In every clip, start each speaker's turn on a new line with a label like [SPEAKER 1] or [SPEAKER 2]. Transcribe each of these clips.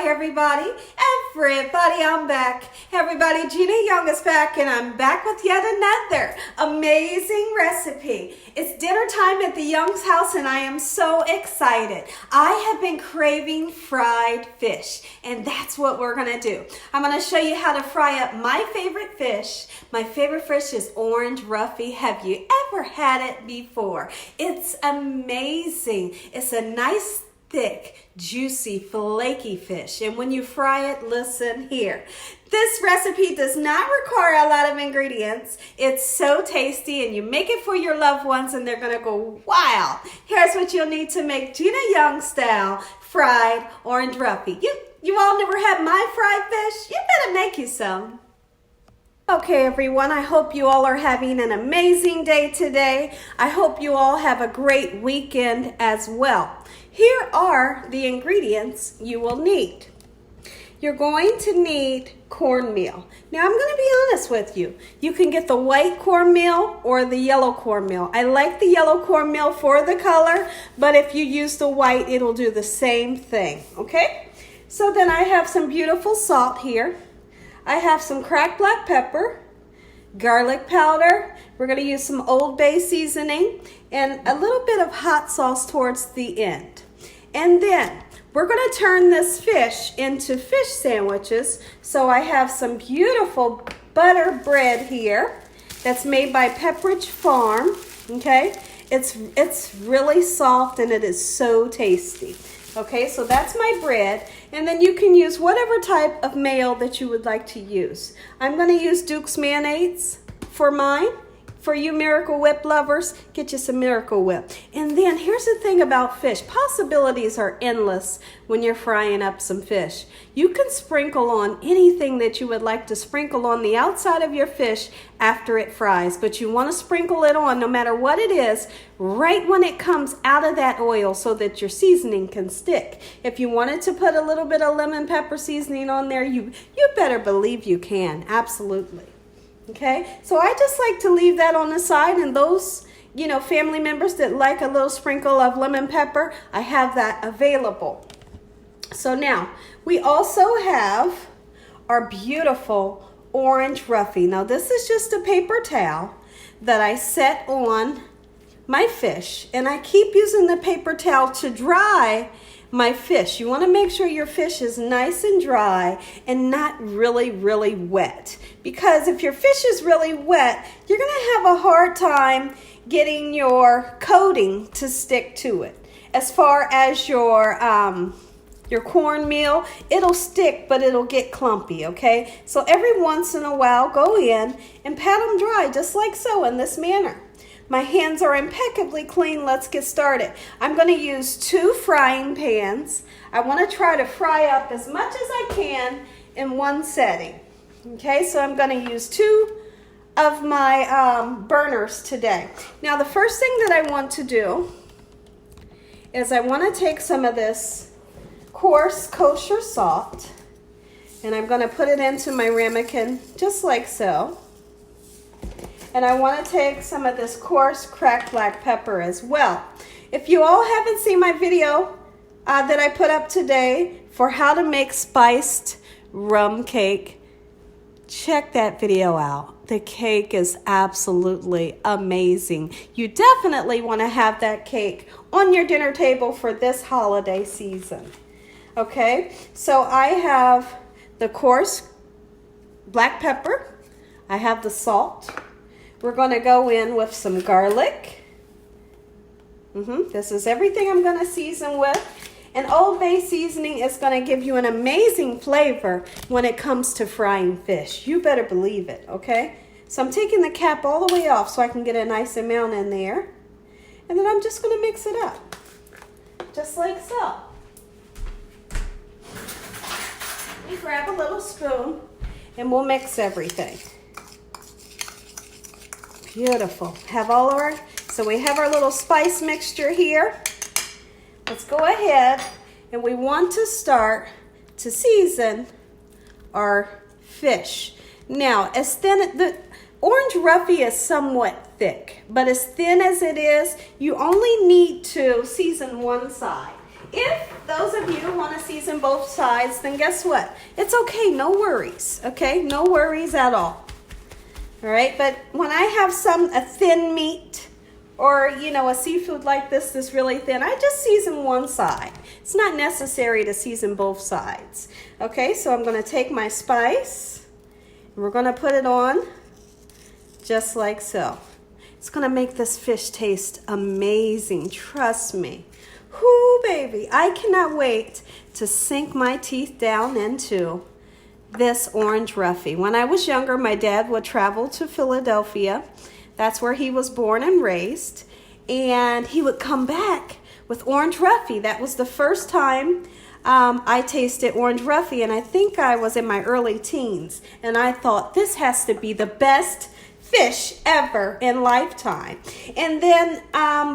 [SPEAKER 1] everybody. I'm back. Everybody, Gina Young is back, and I'm back with yet another amazing recipe. It's dinner time at the Young's house, and I am so excited. I have been craving fried fish, and that's what we're gonna do. I'm gonna show you how to fry up my favorite fish. My favorite fish is orange roughy. Have you ever had it before? It's amazing. It's a nice, thick, juicy, flaky fish. And when you fry it, listen here. This recipe does not require a lot of ingredients. It's so tasty, and you make it for your loved ones and they're gonna go wild. Here's what you'll need to make Gina Young style fried orange roughy. You all never had my fried fish? You better make you some. Okay, everyone, I hope you all are having an amazing day today. I hope you all have a great weekend as well. Here are the ingredients you will need. You're going to need cornmeal. Now, I'm going to be honest with you. You can get the white cornmeal or the yellow cornmeal. I like the yellow cornmeal for the color, but if you use the white, it'll do the same thing, okay? So then I have some beautiful salt here. I have some cracked black pepper, garlic powder. We're going to use some Old Bay seasoning and a little bit of hot sauce towards the end. And then we're going to turn this fish into fish sandwiches. So I have some beautiful butter bread here that's made by Pepperidge Farm. Okay, it's really soft and it is so tasty. Okay, so that's my bread, and then you can use whatever type of mayo that you would like to use. I'm going to use Duke's mayonnaise for mine. For you Miracle Whip lovers, get you some Miracle Whip. And then here's the thing about fish. Possibilities are endless when you're frying up some fish. You can sprinkle on anything that you would like to sprinkle on the outside of your fish after it fries. But you want to sprinkle it on, no matter what it is, right when it comes out of that oil so that your seasoning can stick. If you wanted to put a little bit of lemon pepper seasoning on there, you better believe you can. Absolutely. Okay, so I just like to leave that on the side, and those, family members that like a little sprinkle of lemon pepper, I have that available. So now, we also have our beautiful orange roughy. Now, this is just a paper towel that I set on my fish, and I keep using the paper towel to dry my fish. You want to make sure your fish is nice and dry and not really, really wet. Because if your fish is really wet, you're going to have a hard time getting your coating to stick to it. As far as your cornmeal, it'll stick, but it'll get clumpy, okay? So every once in a while, go in and pat them dry, just like so, in this manner. My hands are impeccably clean. Let's get started. I'm going to use 2 frying pans. I want to try to fry up as much as I can in one setting. Okay, so I'm going to use 2 of my burners today. Now, the first thing that I want to do is I want to take some of this coarse kosher salt, and I'm going to put it into my ramekin just like so. And I want to take some of this coarse cracked black pepper as well. If you all haven't seen my video that I put up today for how to make spiced rum cake, check that video out. The cake is absolutely amazing. You definitely want to have that cake on your dinner table for this holiday season. Okay, so I have the coarse black pepper. I have the salt. We're going to go in with some garlic. This is everything I'm going to season with. And Old Bay seasoning is going to give you an amazing flavor when it comes to frying fish. You better believe it, okay? So I'm taking the cap all the way off so I can get a nice amount in there. And then I'm just going to mix it up, just like so. We grab a little spoon and we'll mix everything. Beautiful. So we have our little spice mixture here. Let's go ahead, and we want to start to season our fish. Now, the orange roughy is somewhat thick, but as thin as it is, you only need to season one side. If those of you want to season both sides, then guess what? It's okay, no worries, okay? No worries at all. All right, but when I have a thin meat or, you know, a seafood like this that's really thin, I just season one side. It's not necessary to season both sides. Okay, so I'm going to take my spice and we're going to put it on just like so. It's going to make this fish taste amazing, trust me. Whoo, baby, I cannot wait to sink my teeth down into this orange roughy. When I was younger, my dad would travel to Philadelphia. That's where he was born and raised. And he would come back with orange roughy. That was the first time I tasted orange roughy, and I think I was in my early teens. And I thought, this has to be the best fish ever in lifetime. And then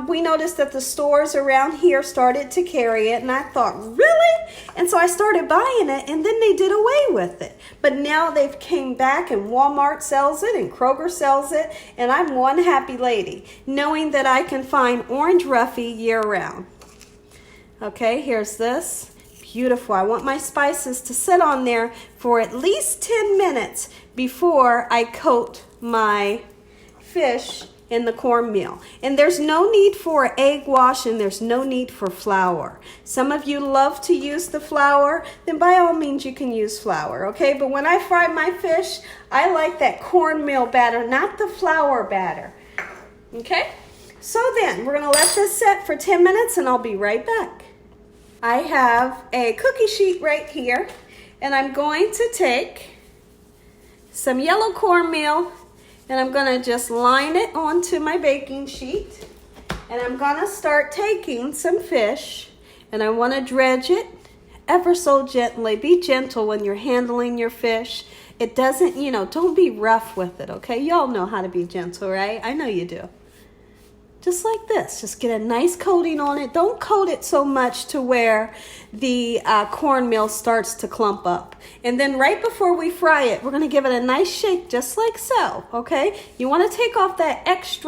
[SPEAKER 1] we noticed that the stores around here started to carry it, and I thought, really? And so I started buying it, and then they did away with it. But now they've came back, and Walmart sells it and Kroger sells it, and I'm one happy lady knowing that I can find orange roughy year round. Okay, here's this. Beautiful. I want my spices to sit on there for at least 10 minutes before I coat my fish in the cornmeal. And there's no need for egg wash, and there's no need for flour. Some of you love to use the flour, then by all means you can use flour, okay? But when I fry my fish, I like that cornmeal batter, not the flour batter, okay? So then, we're gonna let this set for 10 minutes and I'll be right back. I have a cookie sheet right here, and I'm going to take some yellow cornmeal and I'm going to just line it onto my baking sheet, and I'm going to start taking some fish, and I want to dredge it ever so gently. Be gentle when you're handling your fish. It doesn't, you know, don't be rough with it, okay? Y'all know how to be gentle, right? I know you do. Just like this, just get a nice coating on it. Don't coat it so much to where the cornmeal starts to clump up. And then right before we fry it, we're gonna give it a nice shake just like so, okay? You wanna take off that excess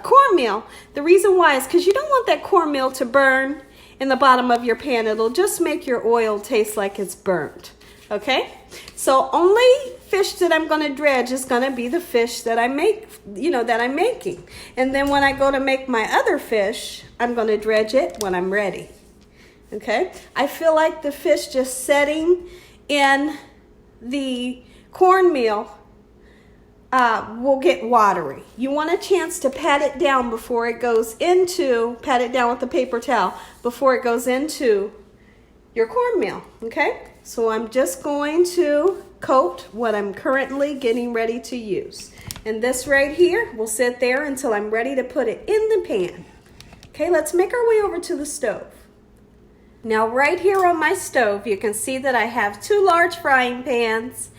[SPEAKER 1] cornmeal. The reason why is because you don't want that cornmeal to burn in the bottom of your pan. It'll just make your oil taste like it's burnt, okay? So only fish that I'm going to dredge is going to be the fish that I make, you know, that I'm making. And then when I go to make my other fish, I'm going to dredge it when I'm ready. Okay? I feel like the fish just setting in the cornmeal will get watery. You want a chance to pat it down before it goes into, pat it down with a paper towel before it goes into your cornmeal, okay? So I'm just going to coat what I'm currently getting ready to use. And this right here will sit there until I'm ready to put it in the pan. Okay, let's make our way over to the stove. Now right here on my stove, you can see that I have 2 large frying pans,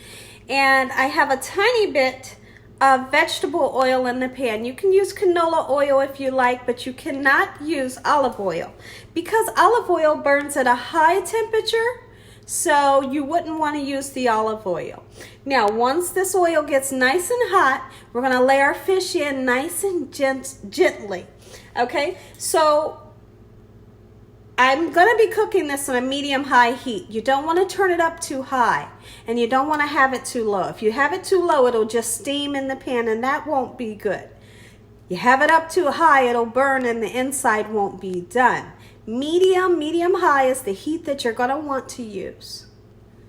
[SPEAKER 1] and I have a tiny bit of vegetable oil in the pan. You can use canola oil if you like, but you cannot use olive oil because olive oil burns at a high temperature, so you wouldn't want to use the olive oil. Now, once this oil gets nice and hot, we're going to lay our fish in nice and gently. Okay, so I'm going to be cooking this on a medium-high heat. You don't want to turn it up too high, and you don't want to have it too low. If you have it too low, it'll just steam in the pan, and that won't be good. You have it up too high, it'll burn, and the inside won't be done. Medium-high is the heat that you're going to want to use.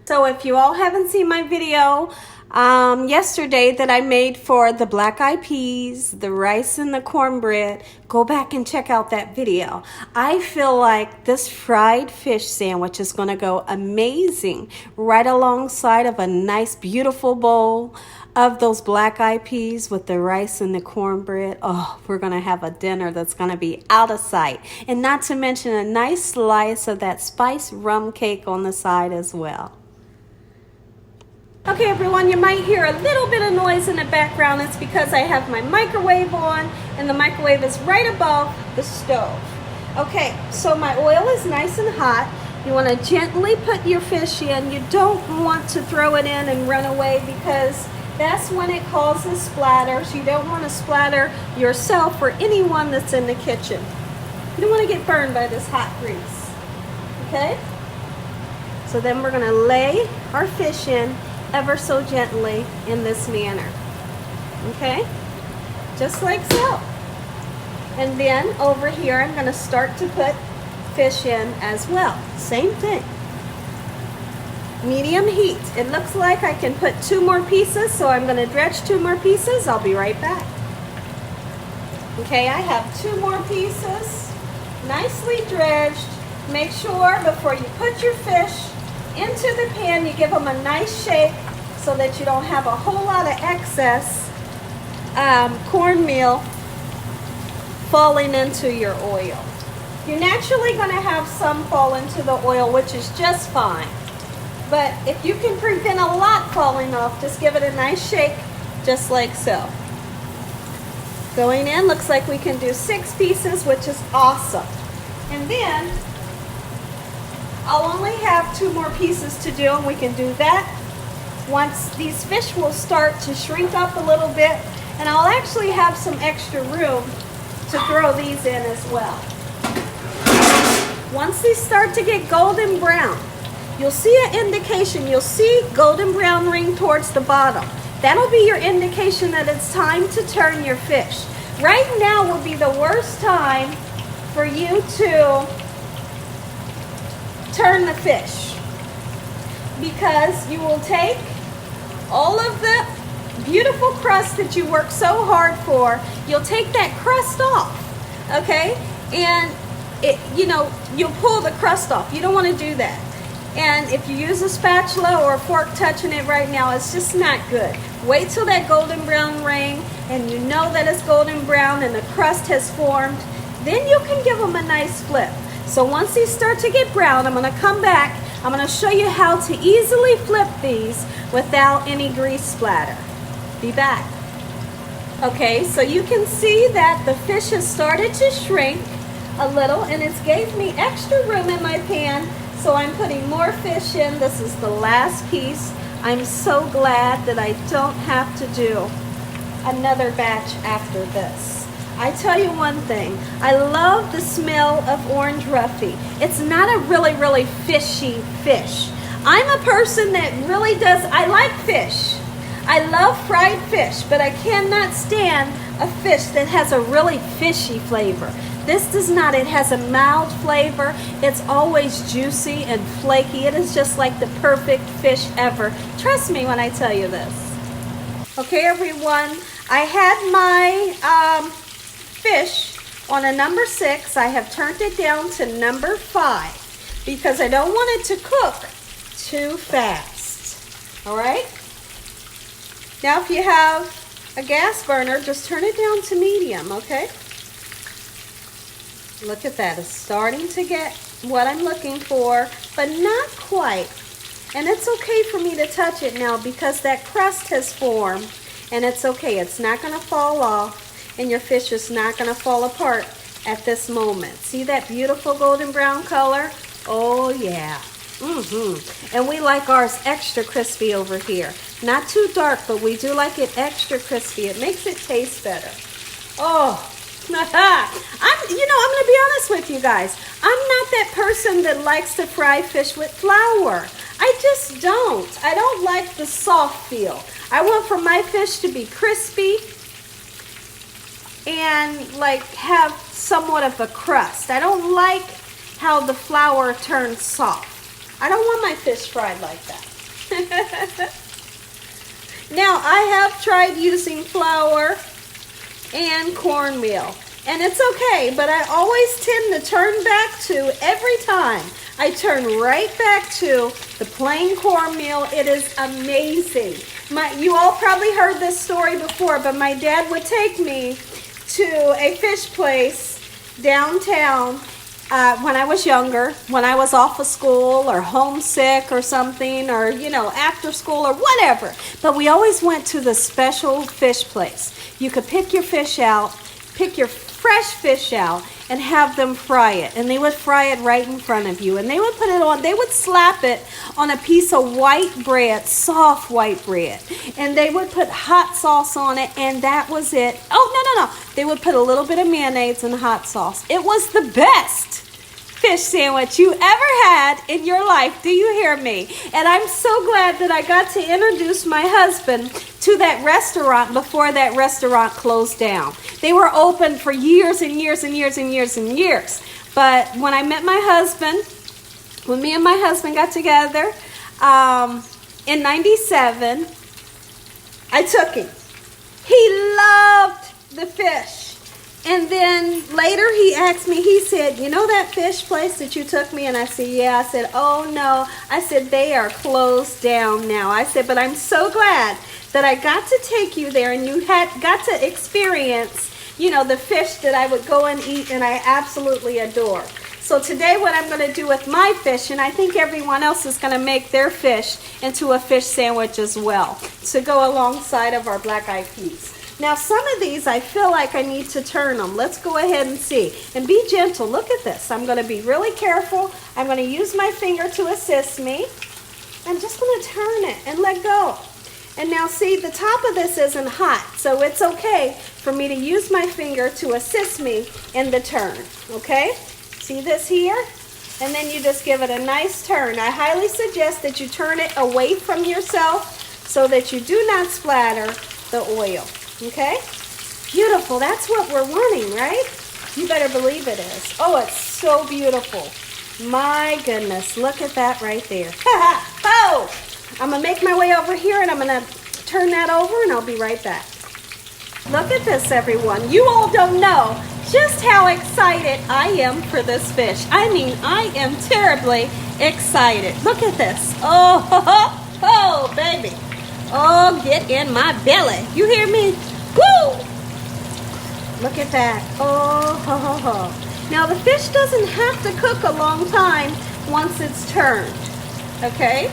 [SPEAKER 1] So if you all haven't seen my video yesterday that I made for the black eyed peas, the rice, and the cornbread, go back and check out that video. I feel like this fried fish sandwich is going to go amazing right alongside of a nice beautiful bowl of those black eyed peas with the rice and the cornbread. Oh, we're going to have a dinner that's going to be out of sight. And not to mention a nice slice of that spiced rum cake on the side as well. Okay, everyone, you might hear a little bit of noise in the background. It's because I have my microwave on, and the microwave is right above the stove. Okay, so my oil is nice and hot. You want to gently put your fish in. You don't want to throw it in and run away because that's when it causes splatters. You don't want to splatter yourself or anyone that's in the kitchen. You don't want to get burned by this hot grease. Okay? So then we're going to lay our fish in ever so gently in this manner. Okay? Just like so. And then over here I'm going to start to put fish in as well. Same thing. Medium heat. It looks like I can put 2 more pieces, so I'm going to dredge 2 more pieces. I'll be right back. Okay, I have 2 more pieces, nicely dredged. Make sure before you put your fish into the pan, you give them a nice shake so that you don't have a whole lot of excess cornmeal falling into your oil. You're naturally going to have some fall into the oil, which is just fine. But if you can prevent a lot falling off, just give it a nice shake, just like so. Going in, looks like we can do 6 pieces, which is awesome. And then, I'll only have 2 more pieces to do, and we can do that once these fish will start to shrink up a little bit, and I'll actually have some extra room to throw these in as well. Once these start to get golden brown, you'll see an indication. You'll see golden brown ring towards the bottom. That'll be your indication that it's time to turn your fish. Right now will be the worst time for you to turn the fish, because you will take all of the beautiful crust that you work so hard for, you'll take that crust off, okay? And you'll pull the crust off. You don't want to do that. And if you use a spatula or a fork touching it right now, it's just not good. Wait till that golden brown ring and you know that it's golden brown and the crust has formed. Then you can give them a nice flip. So once these start to get brown, I'm going to come back. I'm going to show you how to easily flip these without any grease splatter. Be back. Okay, so you can see that the fish has started to shrink a little, and it's gave me extra room in my pan, so I'm putting more fish in. This is the last piece. I'm so glad that I don't have to do another batch after this. I tell you one thing, I love the smell of orange roughy. It's not a really fishy fish. I'm a person that really does, I like fish. I love fried fish, but I cannot stand a fish that has a really fishy flavor. This does not. It has a mild flavor. It's always juicy and flaky. It is just like the perfect fish ever. Trust me when I tell you this. Okay, everyone, I had my fish on a number 6. I have turned it down to number 5 because I don't want it to cook too fast. All right? Now, if you have a gas burner, just turn it down to medium, okay? Look at that. It's starting to get what I'm looking for, but not quite. And it's okay for me to touch it now because that crust has formed, and it's okay. It's not going to fall off, and your fish is not going to fall apart at this moment. See that beautiful golden brown color? Oh, yeah. And we like ours extra crispy over here. Not too dark, but we do like it extra crispy. It makes it taste better. Oh, I'm going to be honest with you guys. I'm not that person that likes to fry fish with flour. I just don't. I don't like the soft feel. I want for my fish to be crispy and like have somewhat of a crust. I don't like how the flour turns soft. I don't want my fish fried like that. Now, I have tried using flour and cornmeal, and it's okay, but I always tend to turn back to, every time, I turn right back to the plain cornmeal. It is amazing. You all probably heard this story before, but my dad would take me to a fish place downtown when I was younger, when I was off of school or homesick or something, or, after school or whatever. But we always went to the special fish place. You could pick your fish out, pick your fresh fish out and have them fry it. And they would fry it right in front of you. And they would put it on, they would slap it on a piece of white bread, soft white bread. And they would put hot sauce on it, and that was it. Oh, no. They would put a little bit of mayonnaise and hot sauce. It was the best fish sandwich you ever had in your life. Do you hear me? And I'm so glad that I got to introduce my husband to that restaurant before that restaurant closed down. They were open for years and years and years and years and years. But when I met my husband, when me and my husband got together in 97, I took him. He loved the fish. And then later he asked me, he said, you know that fish place that you took me? And I said, yeah. I said, oh no. I said, they are closed down now. I said, but I'm so glad that I got to take you there and you got to experience, you know, the fish that I would go and eat and I absolutely adore. So today what I'm going to do with my fish, and I think everyone else is going to make their fish into a fish sandwich as well to go alongside of our black-eyed peas. Now some of these I feel like I need to turn them. Let's go ahead and see. And be gentle. Look at this. I'm going to be really careful. I'm going to use my finger to assist me. I'm just going to turn it and let go. And now see, the top of this isn't hot, so it's okay for me to use my finger to assist me in the turn. Okay? See this here? And then you just give it a nice turn. I highly suggest that you turn it away from yourself so that you do not splatter the oil. Okay? Beautiful. That's what we're wanting, right? You better believe it is. Oh, it's so beautiful. My goodness. Look at that right there. Oh! I'm going to make my way over here and I'm going to turn that over and I'll be right back. Look at this, everyone. You all don't know just how excited I am for this fish. I mean, I am terribly excited. Look at this. Oh, baby. Oh, get in my belly. You hear me? Woo! Look at that. Oh. Now, the fish doesn't have to cook a long time once it's turned. Okay?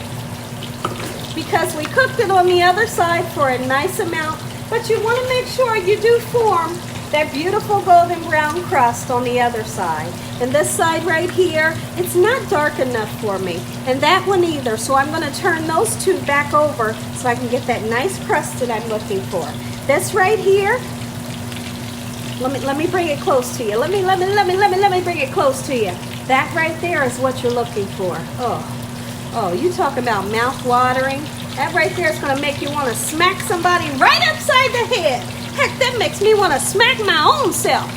[SPEAKER 1] Because we cooked it on the other side for a nice amount. But you want to make sure you do form that beautiful golden brown crust on the other side. And this side right here, it's not dark enough for me. And that one either. So I'm going to turn those two back over so I can get that nice crust that I'm looking for. This right here, let me bring it close to you. Let me bring it close to you. That right there is what you're looking for. Oh, you talk about mouth watering. That right there is going to make you want to smack somebody right upside the head. Heck, that makes me want to smack my own self.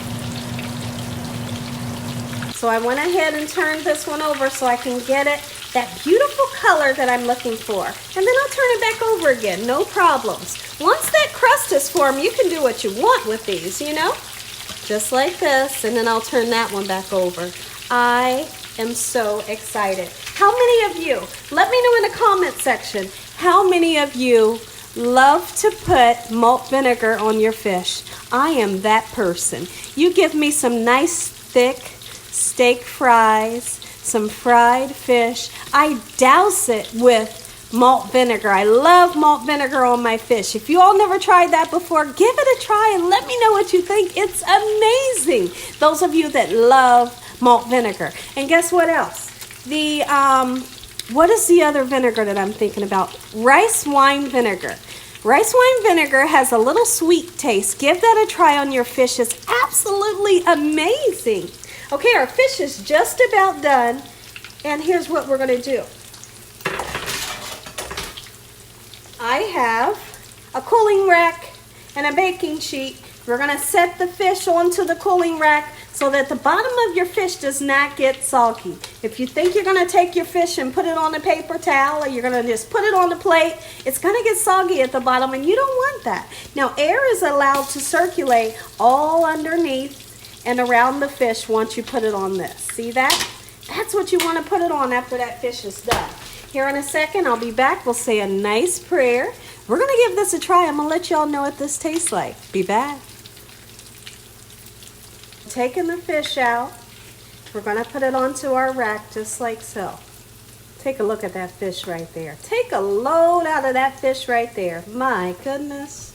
[SPEAKER 1] So I went ahead and turned this one over so I can get it that beautiful color that I'm looking for. And then I'll turn it back over again, no problems. Once that crust is formed, you can do what you want with these, you know? Just like this, and then I'll turn that one back over. I am so excited. How many of you, let me know in the comment section, how many of you love to put malt vinegar on your fish? I am that person. You give me some nice thick steak fries, some fried fish. I douse it with malt vinegar. I love malt vinegar on my fish. If you all never tried that before, give it a try and let me know what you think. It's amazing. Those of you that love malt vinegar. And guess what else? What is the other vinegar that I'm thinking about? Rice wine vinegar. Rice wine vinegar has a little sweet taste. Give that a try on your fish. It's absolutely amazing. Okay, our fish is just about done. And here's what we're going to do. I have a cooling rack and a baking sheet. We're going to set the fish onto the cooling rack so that the bottom of your fish does not get soggy. If you think you're going to take your fish and put it on a paper towel or you're going to just put it on the plate, it's going to get soggy at the bottom and you don't want that. Now, air is allowed to circulate all underneath and around the fish once you put it on this. See that? That's what you want to put it on after that fish is done. Here in a second, I'll be back. We'll say a nice prayer. We're going to give this a try. I'm going to let y'all know what this tastes like. Be back. Taking the fish out, we're going to put it onto our rack just like so. Take a look at that fish right there. Take a load out of that fish right there. My goodness.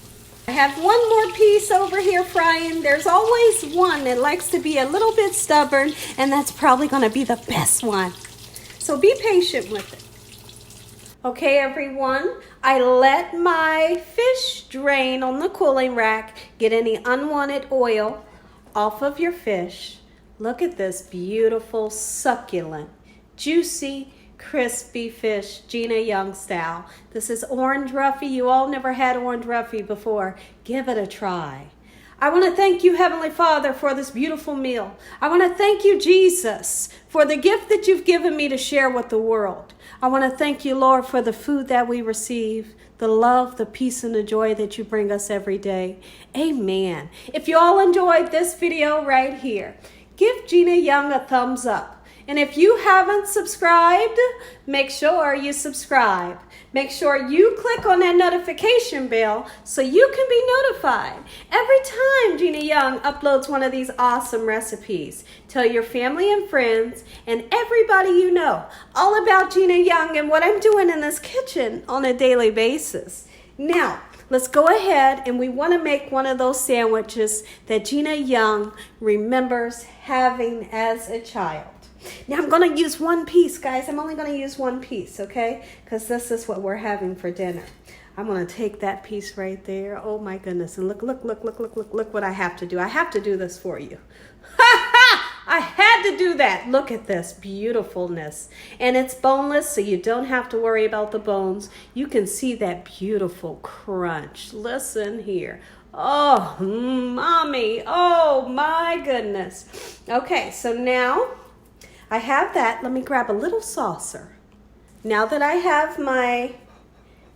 [SPEAKER 1] I have one more piece over here frying. There's always one that likes to be a little bit stubborn, and that's probably going to be the best one. So be patient with it. Okay, everyone, I let my fish drain on the cooling rack. Get any unwanted oil off of your fish. Look at this beautiful, succulent, juicy, crispy fish, Gina Young style. This is orange roughy. You all never had orange roughy before. Give it a try. I want to thank you, Heavenly Father, for this beautiful meal. I want to thank you, Jesus, for the gift that you've given me to share with the world. I want to thank you, Lord, for the food that we receive, the love, the peace, and the joy that you bring us every day. Amen. If you all enjoyed this video right here, give Gina Young a thumbs up. And if you haven't subscribed, make sure you subscribe. Make sure you click on that notification bell so you can be notified every time Gina Young uploads one of these awesome recipes. Tell your family and friends and everybody you know all about Gina Young and what I'm doing in this kitchen on a daily basis. Now, let's go ahead and we want to make one of those sandwiches that Gina Young remembers having as a child. Now I'm going to use one piece, guys. I'm only going to use one piece, okay? Because this is what we're having for dinner. I'm going to take that piece right there. Oh my goodness. And look what I have to do. I have to do this for you. I had to do that. Look at this beautifulness. And it's boneless, so you don't have to worry about the bones. You can see that beautiful crunch. Listen here. Oh, mommy. Oh my goodness. Okay, so now I have that. Let me grab a little saucer. Now that I have my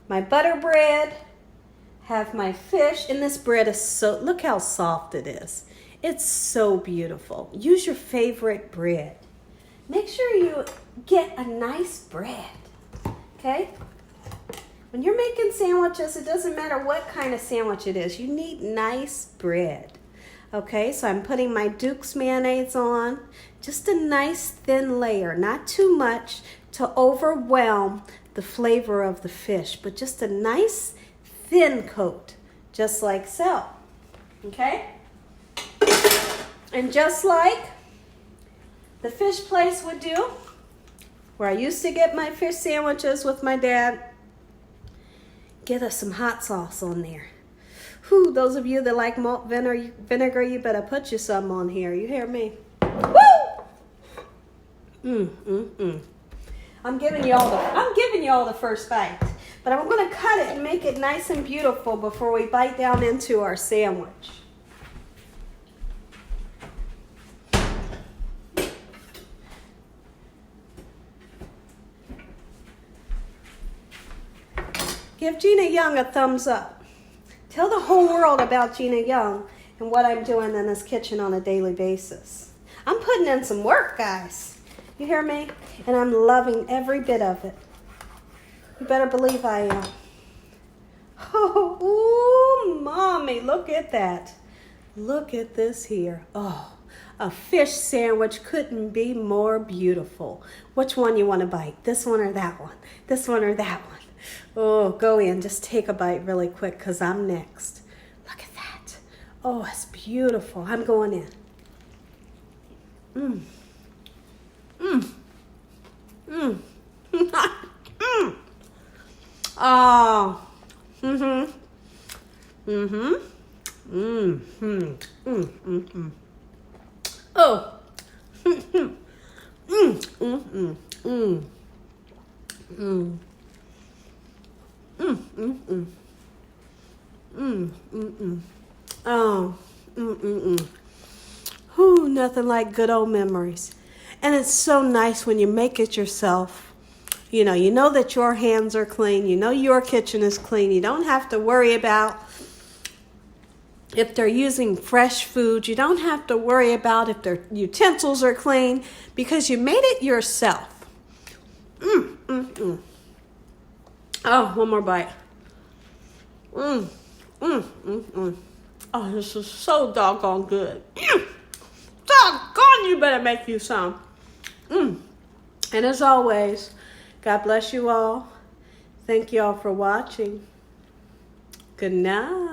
[SPEAKER 1] butter bread, have my fish, and this bread is so, look how soft it is. It's so beautiful. Use your favorite bread. Make sure you get a nice bread, okay? When you're making sandwiches, it doesn't matter what kind of sandwich it is. You need nice bread. Okay, so I'm putting my Duke's mayonnaise on. Just a nice thin layer, not too much to overwhelm the flavor of the fish, but just a nice thin coat, just like so. Okay? And just like the fish place would do, where I used to get my fish sandwiches with my dad, get us some hot sauce on there. Whew, those of you that like malt vinegar, you better put you some on here. You hear me? Woo! I'm giving you all the first bite. But I'm going to cut it and make it nice and beautiful before we bite down into our sandwich. Give Gina Young a thumbs up. Tell the whole world about Gina Young and what I'm doing in this kitchen on a daily basis. I'm putting in some work, guys. You hear me? And I'm loving every bit of it. You better believe I am. Oh, ooh, mommy, look at that. Look at this here. Oh, a fish sandwich couldn't be more beautiful. Which one you want to bite? This one or that one? This one or that one? Oh, go in. Just take a bite really quick because I'm next. Look at that. Oh, it's beautiful. I'm going in. Oh. Whew, nothing like good old memories. And it's so nice when you make it yourself. You know that your hands are clean. You know your kitchen is clean. You don't have to worry about if they're using fresh food. You don't have to worry about if their utensils are clean because you made it yourself. Oh, one more bite. Oh, this is so doggone good. Doggone, you better make you some. And as always, God bless you all. Thank you all for watching. Good night.